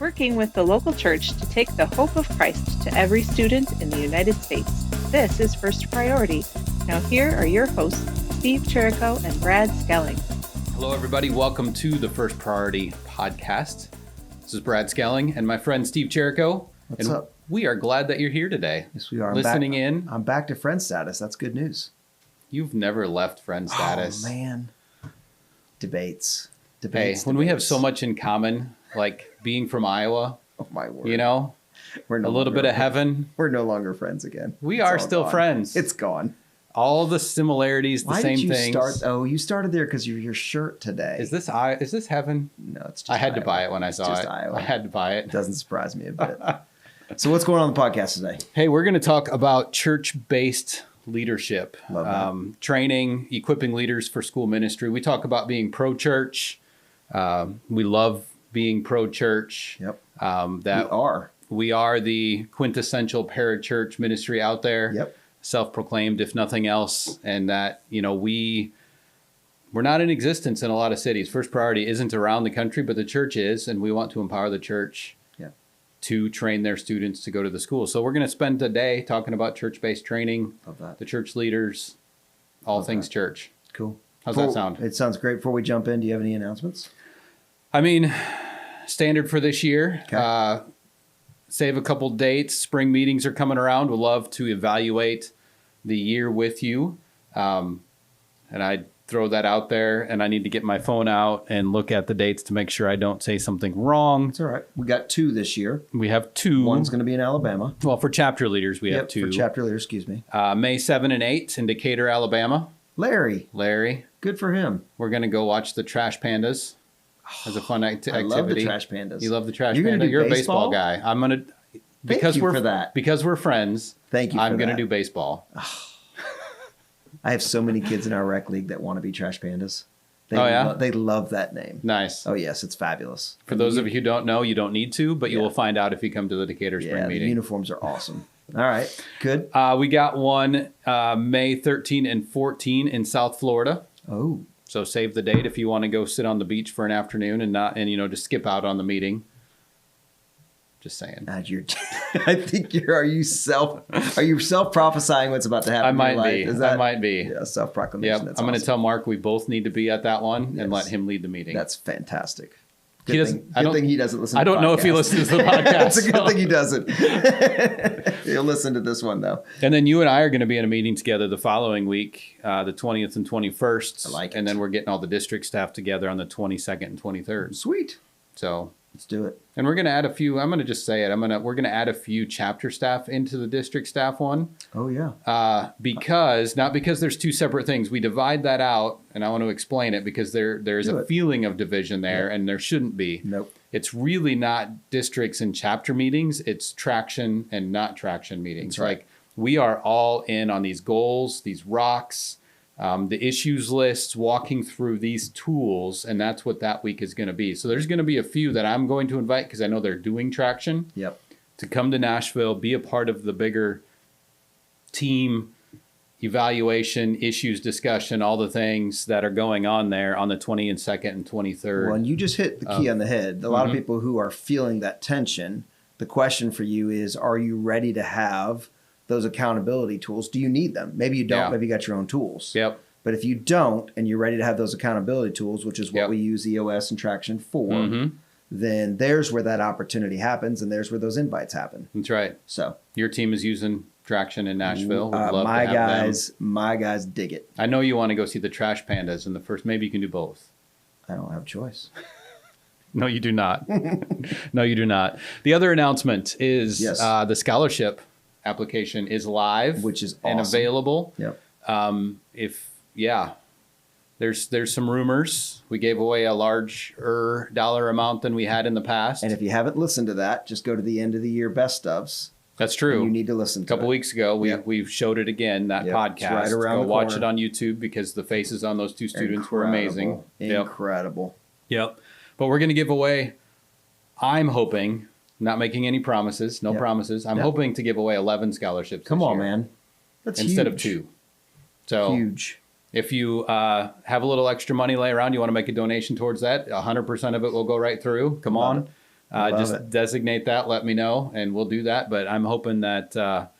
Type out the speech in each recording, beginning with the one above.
working with the local church to take the hope of Christ to every student in the United States. This is First Priority. Now here are your hosts, Steve Cherico and Brad Skelling. Hello, everybody. Welcome to the First Priority podcast. This is Brad Skelling and my friend Steve Cherico. What's up? We are glad that you're here today. Yes, we are. Listening in. I'm back to friend status. That's good news. You've never left friend status. Oh, man. Debates. Hey, when we have so much in common, like being from Iowa, oh my word, you know, we're no a little bit of heaven. We're no longer friends again. We are still gone. Friends. It's gone. All the similarities, the same things. You started there because of your shirt today. Is this heaven? No, it's just I had Iowa. to buy it when I saw it. Iowa. I had to buy it. Doesn't surprise me a bit. So what's going on the podcast today? Hey, we're going to talk about church-based leadership, training, equipping leaders for school ministry. We talk about being pro-church. We love being pro-church. Yep. We are the quintessential parachurch ministry out there. Yep. Self-proclaimed, if nothing else, and that, you know, we're not in existence in a lot of cities. First Priority isn't around the country, but the church is, and we want to empower the church to train their students to go to the school. So we're going to spend the day talking about church-based training, the church leaders, all things church. Cool. How's that sound? It sounds great. Before we jump in, do you have any announcements? I mean, standard for this year. Okay. Save a couple dates. Spring meetings are coming around. We'd love to evaluate the year with you. And I throw that out there, and I need to get my phone out and look at the dates to make sure I don't say something wrong. It's all right. We got 2 this year. We have 2. One's going to be in Alabama. Well, for chapter leaders, we have 2. For chapter leaders, excuse me. May 7 and 8 in Decatur, Alabama. Larry. Good for him. We're going to go watch the Trash Pandas as a fun activity. I love the Trash Pandas. You love the Trash You're Panda? You're baseball? a baseball guy. I'm going to... Thank you for that. Because we're friends, Thank you. I'm going to do baseball. I have so many kids in our rec league that want to be Trash Pandas. Yeah? They love that name. Nice. Oh, yes. It's fabulous. For those of you who don't know, you don't need to, but you will find out if you come to the Decatur Spring meeting. The uniforms are awesome. All right. Good. We got one May 13 and 14 in South Florida. Oh. So save the date if you want to go sit on the beach for an afternoon and just skip out on the meeting. Just saying. I think are you self-prophesying what's about to happen? I might be. Yeah, self-proclamation. Yep. I'm going to tell Mark we both need to be at that one and let him lead the meeting. That's fantastic. Good thing he doesn't listen to the podcast. I don't know if he listens to the podcast. It's a good thing he doesn't. He'll listen to this one, though. And then you and I are going to be in a meeting together the following week, the 20th and 21st. I like it. And then we're getting all the district staff together on the 22nd and 23rd. Sweet. So let's do it. And we're going to add a few, I'm going to just say it, we're going to add a few chapter staff into the district staff one. Oh, yeah. Not because there's 2 separate things. We divide that out, and I want to explain it because there's a feeling of division there, and there shouldn't be. Nope. It's really not districts and chapter meetings. It's traction and not traction meetings. That's right. Like, we are all in on these goals, these rocks, the issues lists, walking through these tools, and that's what that week is going to be. So there's going to be a few that I'm going to invite because I know they're doing traction. Yep. To come to Nashville, be a part of the bigger team evaluation, issues discussion, all the things that are going on there on the 22nd and 23rd. Well, and you just hit the key on the head. A lot of people who are feeling that tension, the question for you is, are you ready to have those accountability tools? Do you need them? Maybe you don't. Yeah. Maybe you got your own tools. Yep. But if you don't, and you're ready to have those accountability tools, which is what we use EOS and Traction for, then there's where that opportunity happens, and there's where those invites happen. That's right. So your team is using Traction in Nashville. We'd love to have my guys dig it. I know you want to go see the Trash Pandas in the first. Maybe you can do both. I don't have a choice. No, you do not. No, you do not. The other announcement is the scholarship application is live, which is awesome. And available. Yep. There's some rumors. We gave away a larger dollar amount than we had in the past. And if you haven't listened to that, just go to the end of the year best ofs. That's true. You need to listen to it. A couple weeks ago, we showed it again, that podcast. It's right around the corner. Watch it on YouTube because the faces on those 2 students were amazing. Incredible. Yep. But we're going to give away, I'm hoping, not making any promises, promises. I'm hoping to give away 11 scholarships. Come on, man. That's instead huge. of 2. So huge. If you have a little extra money lay around, you want to make a donation towards that, 100% of it will go right through. Come on. Just it. designate that, let me know, and we'll do that. But I'm hoping that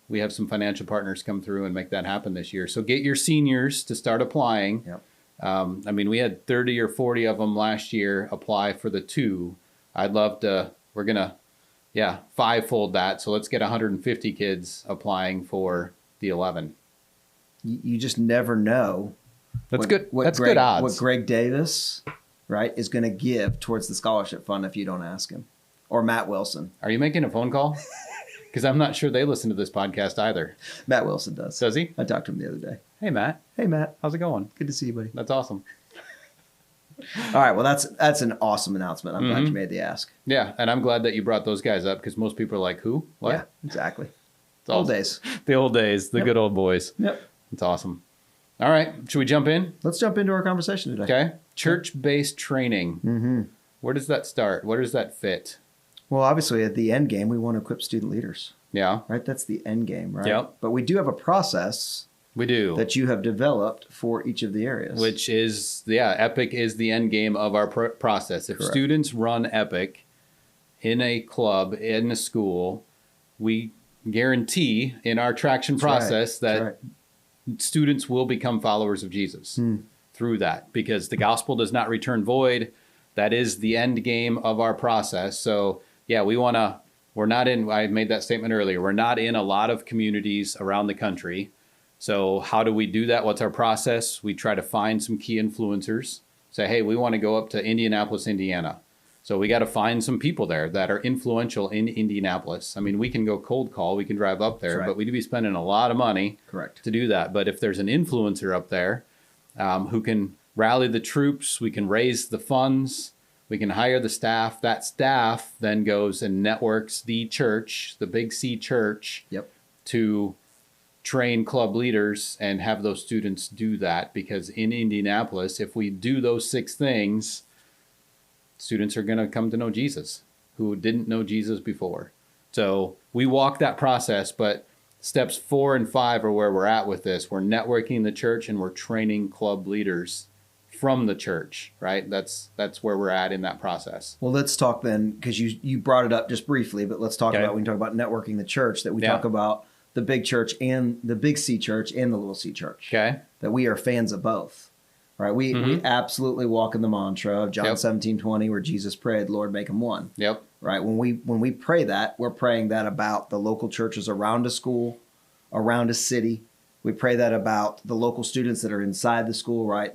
we have some financial partners come through and make that happen this year. So get your seniors to start applying. Yep. I mean, we had 30 or 40 of them last year apply for the 2. I'd love to, we're going to, fivefold that. So let's get 150 kids applying for the 11. You just never know. That's good. That's good odds. What Greg Davis, right, is going to give towards the scholarship fund if you don't ask him. Or Matt Wilson. Are you making a phone call? Because I'm not sure they listen to this podcast either. Matt Wilson does. Does he? I talked to him the other day. Hey, Matt. Hey, Matt. How's it going? Good to see you, buddy. That's awesome. All right. Well, that's an awesome announcement. I'm glad you made the ask. Yeah, and I'm glad that you brought those guys up because most people are like, who? What? Yeah, exactly. It's awesome. Old days. The old days, the Yep. good old boys. Yep. It's awesome. All right, should we jump in? Let's jump into our conversation today. Okay. Church-based training. Mm-hmm. Where does that start? Where does that fit? Well, obviously, at the end game, we want to equip student leaders, Yeah, right? That's the end game, right? Yep. But we do have a process we do. that you have developed for each of the areas. Which is, EPIC is the end game of our process. If Correct. students run EPIC in a club, in a school, we guarantee in our traction That's right. process That's that right. students will become followers of Jesus through that, because the gospel does not return void. That is the end game of our process. So yeah, we're not in, I made that statement earlier, we're not in a lot of communities around the country. So how do we do that? What's our process? We try to find some key influencers, say, hey, we want to go up to Indianapolis, Indiana. So we got to find some people there that are influential in Indianapolis. I mean, we can go cold call, we can drive up there, That's right. but we'd be spending a lot of money Correct. to do that. But if there's an influencer up there who can rally the troops, we can raise the funds, we can hire the staff. That staff then goes and networks the church, the Big C church, Yep. to train club leaders and have those students do that. Because in Indianapolis, if we do those 6 things, students are going to come to know Jesus who didn't know Jesus before. So we walk that process, but steps 4 and 5 are where we're at with this. We're networking the church and we're training club leaders from the church, right? That's where we're at in that process. Well, let's talk then, because you brought it up just briefly, but let's talk Okay. about, we can talk about networking the church, that we Yeah. talk about the big church and the Big C church and the little C church. Okay. That we are fans of both, right? We absolutely walk in the mantra of John Yep. 17:20, where Jesus prayed, Lord, make them one, Yep. right? When we pray that, we're praying that about the local churches around a school, around a city. We pray that about the local students that are inside the school, right?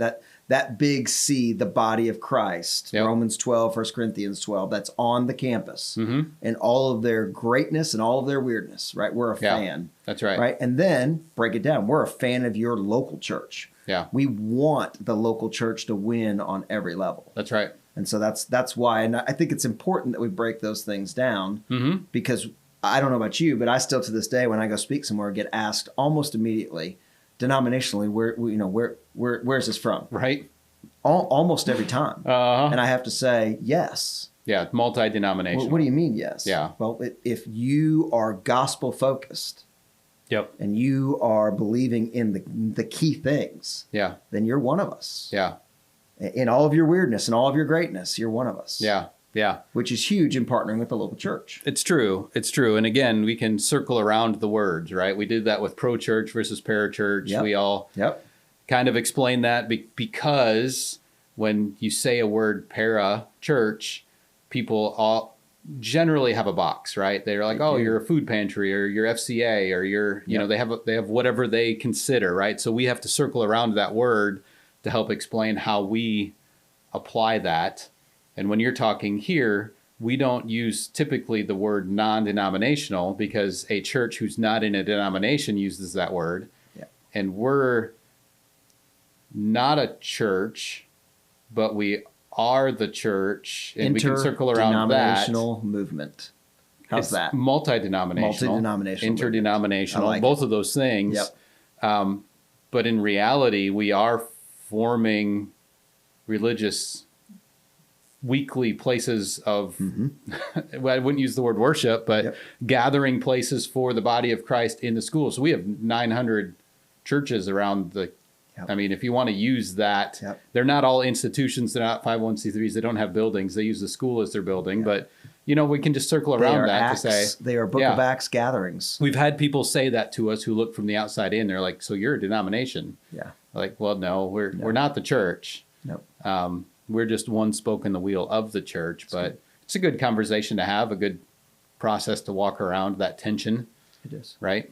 That big C, the body of Christ, Yep. Romans 12, 1 Corinthians 12, that's on the campus Mm-hmm. and all of their greatness and all of their weirdness, right? We're a Yeah. fan, That's right. right? And then break it down. We're a fan of your local church. Yeah. We want the local church to win on every level. That's right. And so that's why, and I think it's important that we break those things down, Mm-hmm. because I don't know about you, but I still to this day, when I go speak somewhere, get asked almost immediately, denominationally, where's this from? Right. Almost every time. Uh-huh. And I have to say, yes. Yeah. Multi-denominational. What do you mean, yes? Yeah. Well, if you are gospel focused Yep. and you are believing in the key things, Yeah. then you're one of us. Yeah. In all of your weirdness and all of your greatness, you're one of us. Yeah. Yeah. Which is huge in partnering with the local church. It's true. It's true. And again, we can circle around the words, right? We did that with pro-church versus parachurch. Yep. We all Yep. kind of explain that because when you say a word para-church, people all generally have a box, right? They're like, They oh, do. you're a food pantry or you're FCA or you're, you know, they have whatever they consider, right? So we have to circle around that word to help explain how we apply that. And when you're talking here, we don't use typically the word non-denominational because a church who's not in a denomination uses that word. Yeah. And we're not a church, but we are the church. And we can circle around that. Interdenominational movement. How's It's that? Multi-denominational. Multi-denominational. Interdenominational. I like both of those things. Yep. But in reality, we are forming religious weekly places of, well, I wouldn't use the word worship, but gathering places for the body of Christ in the school. So we have 900 churches around the Yep. I mean, if you want to use that, Yep. they're not all institutions. They're not 501c3s. They don't have buildings. They use the school as their building. But, we can just circle around that to say. They are Book of Acts gatherings. We've had people say that to us who look from the outside in. They're like, so you're a denomination. Yeah. Like, well, no, we're not the church. No. We're just one spoke in the wheel of the church. But it's a good conversation to have, a good process to walk around that tension. It is. Right?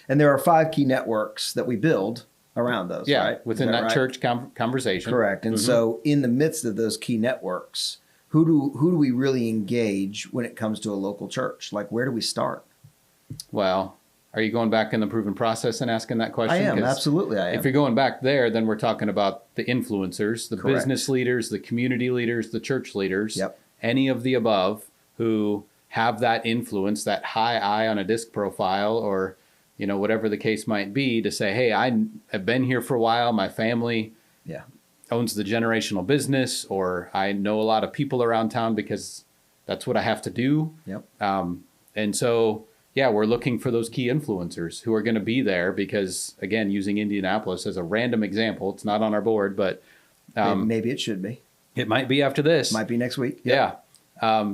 And there are 5 key networks that we build around those, right? Within that right? Church conversation. Correct. And so in the midst of those key networks, who do we really engage when it comes to a local church? Like, where do we start? Well, are you going back in the proven process and asking that question? I am. Absolutely, I am. If you're going back there, then we're talking about the influencers, the Correct. business leaders, the community leaders, the church leaders, Yep. any of the above who have that influence, that high eye on a disc profile or whatever the case might be, to say, hey, I have been here for a while. My family owns the generational business, or I know a lot of people around town because that's what I have to do. Yep. And so, we're looking for those key influencers who are going to be there because, again, using Indianapolis as a random example, it's not on our board, but maybe it should be. It might be after this. Might be next week. Yep. Yeah.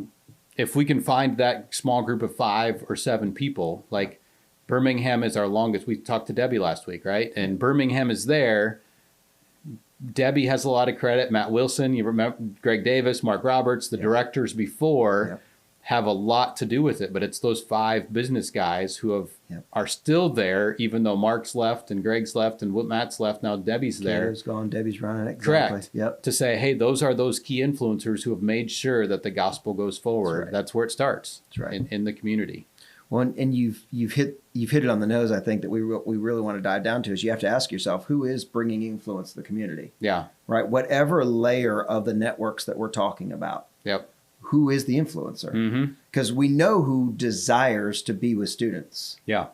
If we can find that small group of 5 or 7 people, like Birmingham is our longest. We talked to Debbie last week, right? And Birmingham is there. Debbie has a lot of credit. Matt Wilson, you remember Greg Davis, Mark Roberts, the directors before have a lot to do with it. But it's those 5 business guys who are still there, even though Mark's left and Greg's left and Matt's left. Now Debbie's there. Kato's gone. Debbie's running it. Exactly. Correct. Yep. To say, hey, those are those key influencers who have made sure that the gospel goes forward. That's where it starts. That's right. In the community. Well, and you've hit it on the nose. I think that we really want to dive down to is you have to ask yourself, who is bringing influence to the community? Yeah. Right. Whatever layer of the networks that we're talking about. Yep. Who is the influencer? Because we know who desires to be with students. Yeah.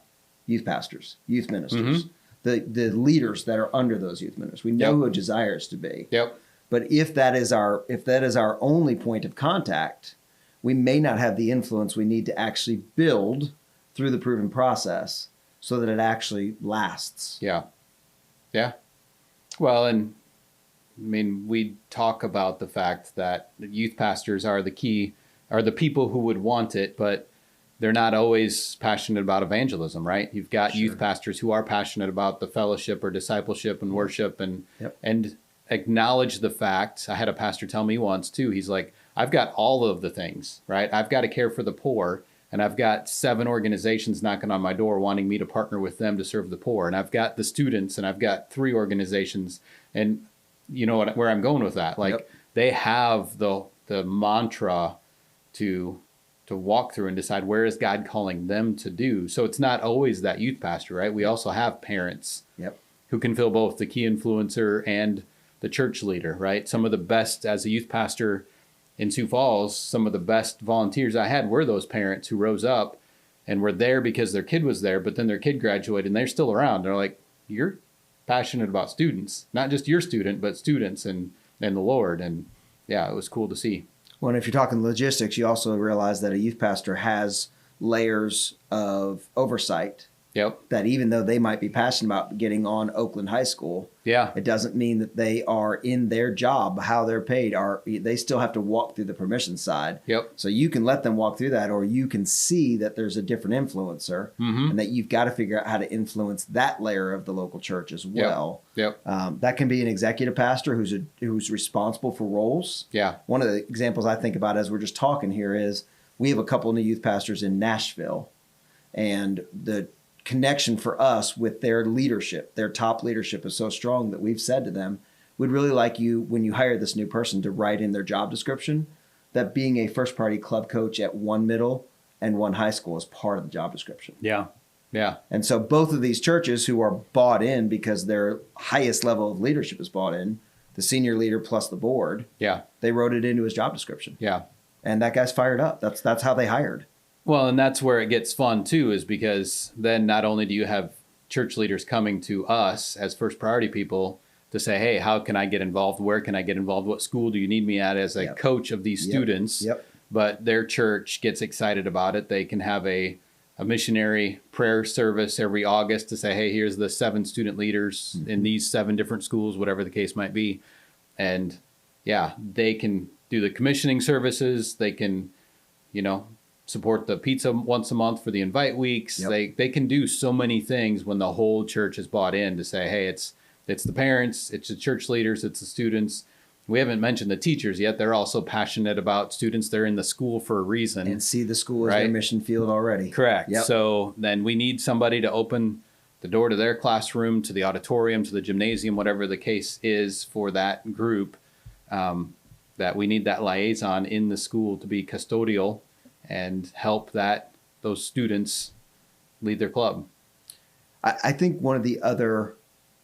Youth pastors, youth ministers, the leaders that are under those youth ministers. We know who desires to be. Yep. But if that is our only point of contact, we may not have the influence we need to actually build through the proven process so that it actually lasts. Yeah. Yeah. Well, and I mean, we talk about the fact that the youth pastors are the people who would want it, but they're not always passionate about evangelism, right? You've got youth pastors who are passionate about the fellowship or discipleship and worship and acknowledge the fact. I had a pastor tell me once too, he's like, I've got all of the things, right? I've got to care for the poor, and I've got 7 organizations knocking on my door wanting me to partner with them to serve the poor. And I've got the students, and I've got 3 organizations. And you know where I'm going with that? Like they have the mantra to walk through and decide where is God calling them to do. So it's not always that youth pastor, right? We also have parents who can fill both the key influencer and the church leader, right? Some of the best, as a youth pastor in Sioux Falls, some of the best volunteers I had were those parents who rose up and were there because their kid was there, but then their kid graduated and they're still around. They're like, you're passionate about students, not just your student, but students and the Lord. And yeah, it was cool to see. Well, and if you're talking logistics, you also realize that a youth pastor has layers of oversight. That even though they might be passionate about getting on Oakland High School, it doesn't mean that they are in their job, how they're paid. They still have to walk through the permission side. So you can let them walk through that, or you can see that there's a different influencer, and that you've got to figure out how to influence that layer of the local church as well. That can be an executive pastor who's responsible for roles. One of the examples I think about as we're just talking here is we have a couple of new youth pastors in Nashville, and the connection for us with their leadership, their top leadership is so strong that we've said to them, we'd really like you, when you hire this new person, to write in their job description that being a first party club coach at one middle and one high school is part of the job description. And so both of these churches who are bought in because their highest level of leadership is bought in, the senior leader plus the board, they wrote it into his job description. And that guy's fired up. That's how they hired. Well, and that's where it gets fun too, is because then not only do you have church leaders coming to us as first priority people to say, hey, how can I get involved? Where can I get involved? What school do you need me at as a coach of these students? But their church gets excited about it. They can have a a missionary prayer service every August to say, hey, here's the 7 student leaders in these 7 different schools, whatever the case might be. And yeah, they can do the commissioning services. They can, support the pizza once a month for the invite weeks. Yep. They can do so many things when the whole church is bought in to say, hey, it's the parents, it's the church leaders, it's the students. We haven't mentioned the teachers yet. They're also passionate about students. They're in the school for a reason. And see the school as their mission field already. Correct. Yep. So then we need somebody to open the door to their classroom, to the auditorium, to the gymnasium, whatever the case is for that group, that we need that liaison in the school to be custodial and help those students lead their club. I think one of the other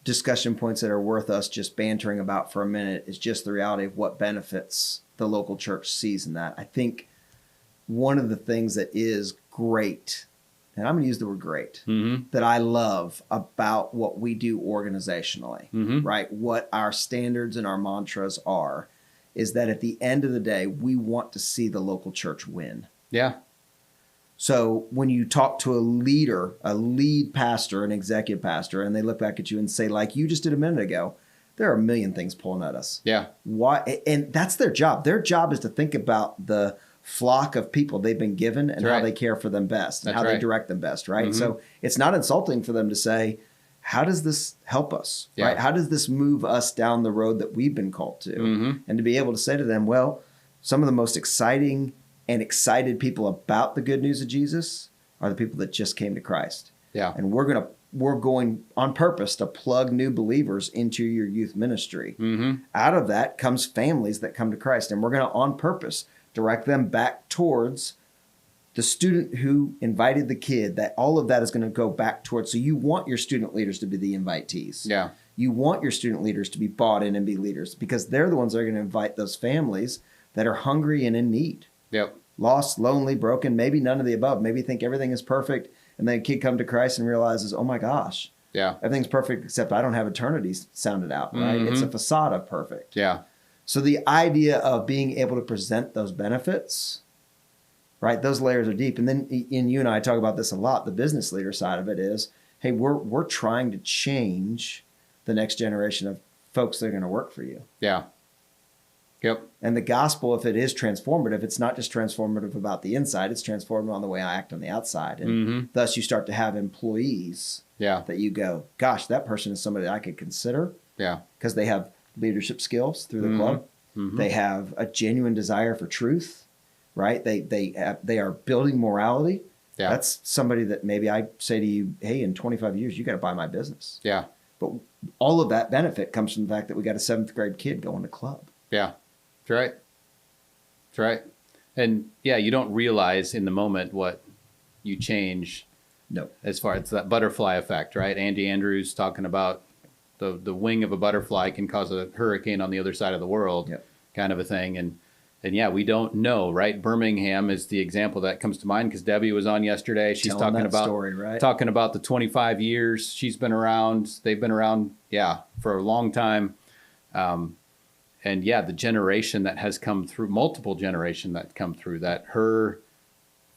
discussion points that are worth us just bantering about for a minute is just the reality of what benefits the local church sees in that. I think one of the things that is great, and I'm going to use the word great, that I love about what we do organizationally, right? What our standards and our mantras are, is that at the end of the day, we want to see the local church win. Yeah. So when you talk to a leader, a lead pastor, an executive pastor, and they look back at you and say, like you just did a minute ago, there are a million things pulling at us. Yeah. Why? And that's their job. Their job is to think about the flock of people they've been given and how they care for them best and how they direct them best, right? So it's not insulting for them to say, how does this help us, right? How does this move us down the road that we've been called to? And to be able to say to them, well, some of the most exciting and excited people about the good news of Jesus are the people that just came to Christ. Yeah. And we're going on purpose to plug new believers into your youth ministry. Out of that comes families that come to Christ, and we're going to on purpose direct them back towards the student who invited the kid. That all of that is going to go back towards. So you want your student leaders to be the invitees. Yeah. You want your student leaders to be bought in and be leaders, because they're the ones that are going to invite those families that are hungry and in need. Yep. Lost, lonely, broken, maybe none of the above. Maybe think everything is perfect, and then a kid come to Christ and realizes, oh my gosh, everything's perfect except I don't have eternity sounded out, right? It's a facade of perfect. Yeah. So the idea of being able to present those benefits, right? Those layers are deep. And then you and I talk about this a lot. The business leader side of it is, hey, we're trying to change the next generation of folks that are going to work for you. Yeah. Yep. And the gospel, if it is transformative, it's not just transformative about the inside, it's transformative on the way I act on the outside. And thus you start to have employees that you go, gosh, that person is somebody that I could consider. Yeah. Because they have leadership skills through the club. They have a genuine desire for truth, right? They are building morality. Yeah. That's somebody that maybe I say to you, hey, in 25 years, you got to buy my business. Yeah. But all of that benefit comes from the fact that we got a 7th grade kid going to club. Yeah. That's right. That's right. And yeah, you don't realize in the moment what you change. No. As far as that butterfly effect, right? Andy Andrews talking about the wing of a butterfly can cause a hurricane on the other side of the world, kind of a thing. And yeah, we don't know, right? Birmingham is the example that comes to mind because Debbie was on yesterday. She's talking about story, right? Talking about the 25 years she's been around. They've been around, for a long time. And yeah, the generation that has come through, multiple generation that come through, that her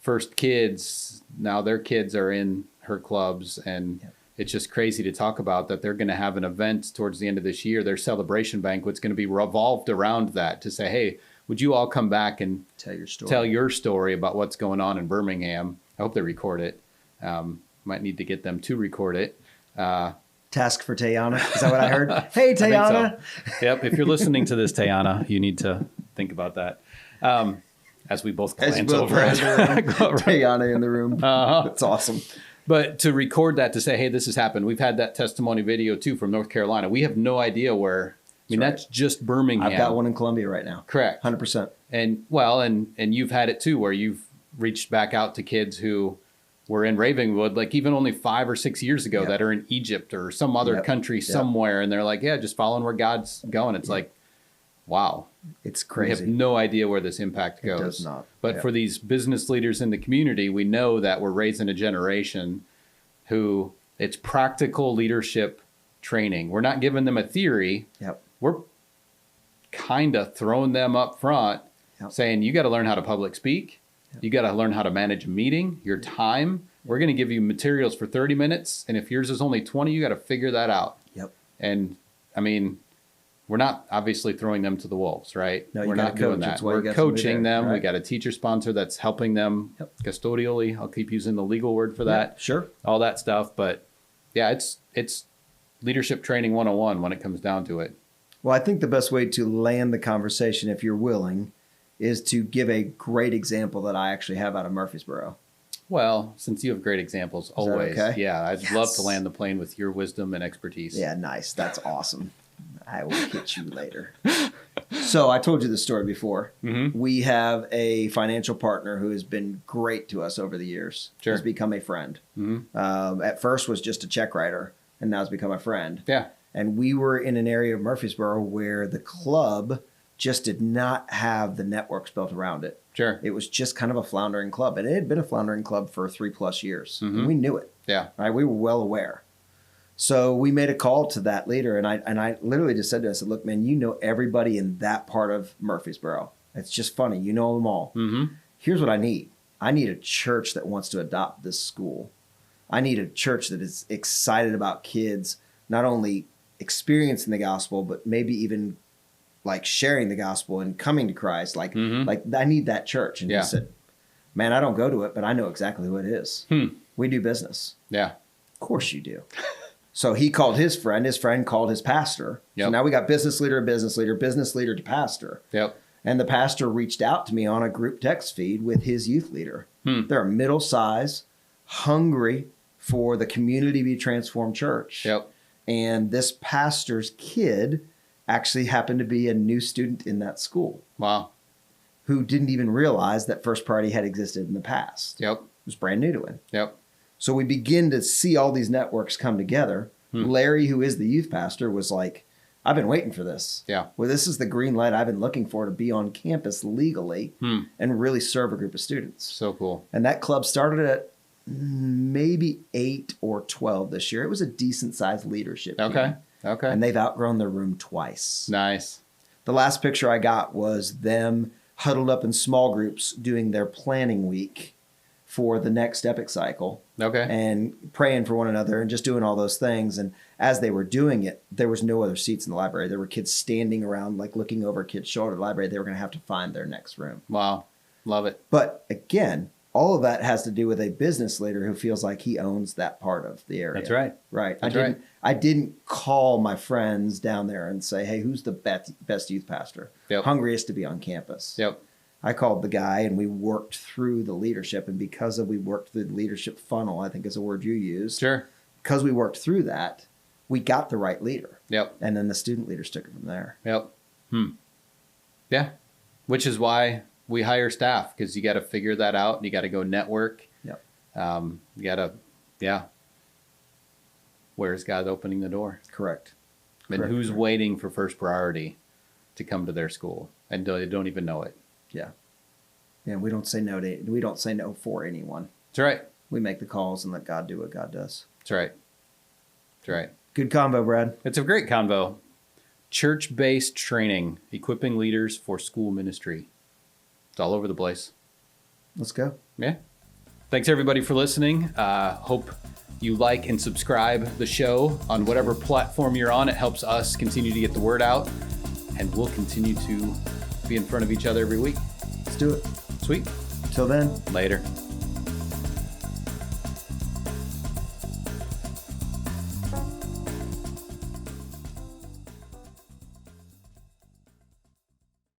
first kids, now their kids are in her clubs. And it's just crazy to talk about that they're going to have an event towards the end of this year. Their celebration banquet's going to be revolved around that to say, hey, would you all come back and tell your story about what's going on in Birmingham? I hope they record it. Might need to get them to record it. Task for Tayana. Is that what I heard? Hey, Tayana. So. Yep. If you're listening to this, Tayana, you need to think about that. As we both glance over at Tayana in the room. That's awesome. But to record that, to say, hey, this has happened. We've had that testimony video, too, from North Carolina. We have no idea where. I mean, that's just Birmingham. I've got one in Columbia right now. Correct. 100%. And, well, and you've had it, too, where you've reached back out to kids who were in Ravenwood, like even only 5 or 6 years ago, that are in Egypt or some other country somewhere. And they're like, just following where God's going. It's like, wow. It's crazy. We have no idea where this impact goes. It does not. But for these business leaders in the community, we know that we're raising a generation who it's practical leadership training. We're not giving them a theory. We're kind of throwing them up front saying, you got to learn how to public speak. You got to learn how to manage a meeting, your time, We're going to give you materials for 30 minutes. And if yours is only 20, you got to figure that out. Yep. And I mean, we're not obviously throwing them to the wolves, right? No, we're not doing that. We're coaching them. Right. We got a teacher sponsor that's helping them custodially. I'll keep using the legal word for that. Sure. All that stuff. But yeah, it's leadership training 101 when it comes down to it. Well, I think the best way to land the conversation, if you're willing, is to give a great example that I actually have out of Murfreesboro. Well, since you have great examples, always. Okay? Yeah, I'd love to land the plane with your wisdom and expertise. Yeah, nice. That's awesome. I will hit you later. So I told you this story before. Mm-hmm. We have a financial partner who has been great to us over the years. Sure. Has become a friend. Mm-hmm. At first was just a check writer, and now has become a friend. Yeah. And we were in an area of Murfreesboro where the club just did not have the networks built around it. Sure. It was just kind of a floundering club. And it had been a floundering club for 3+ years. Mm-hmm. And we knew it. Yeah. Right? We were well aware. So we made a call to that leader. And I literally just said to him, I said, look, man, you know everybody in that part of Murfreesboro. It's just funny. You know them all. Mm-hmm. Here's what I need. I need a church that wants to adopt this school. I need a church that is excited about kids, not only experiencing the gospel, but maybe even like sharing the gospel and coming to Christ. Like I need that church. And he said, man, I don't go to it, but I know exactly who it is. We do business. Yeah. Of course you do. So he called his friend called his pastor. Yep. So now we got business leader to pastor. Yep. And the pastor reached out to me on a group text feed with his youth leader. They're a middle-size, hungry for the community to be transformed church. Yep. And this pastor's kid actually happened to be a new student in that school. Wow. Who didn't even realize that First Priority had existed in the past. Yep. It was brand new to him. Yep. So we begin to see all these networks come together. Larry, who is the youth pastor, was like, I've been waiting for this. Yeah. Well, this is the green light I've been looking for to be on campus legally and really serve a group of students. So cool. And that club started at maybe 8 or 12 this year. It was a decent sized leadership team. Okay. And they've outgrown their room twice. Nice. The last picture I got was them huddled up in small groups doing their planning week for the next epic cycle. Okay. And praying for one another and just doing all those things. And as they were doing it, there was no other seats in the library. There were kids standing around, like looking over a kid's shoulder at the library. They were going to have to find their next room. Wow. Love it. But again, all of that has to do with a business leader who feels like he owns that part of the area. That's right. Right. That's I didn't call my friends down there and say, hey, who's the best youth pastor? Yep. Hungriest to be on campus. Yep. I called the guy and we worked through the leadership. And because we worked through the leadership funnel, I think is a word you used. Sure. Because we worked through that, we got the right leader. Yep. And then the student leaders took it from there. Yep. Yeah. Which is why we hire staff, because you got to figure that out and you got to go network. Yep. You got to, where's God opening the door? Correct. And who's waiting for First Priority to come to their school and they don't even know it. Yeah. Yeah. We don't say no for anyone. That's right. We make the calls and let God do what God does. That's right. That's right. Good combo, Brad. It's a great convo. Church-based training, equipping leaders for school ministry. It's all over the place. Let's go. Yeah. Thanks everybody for listening. Hope you like and subscribe the show on whatever platform you're on. It helps us continue to get the word out, and we'll continue to be in front of each other every week. Let's do it. Sweet. Till then. Later.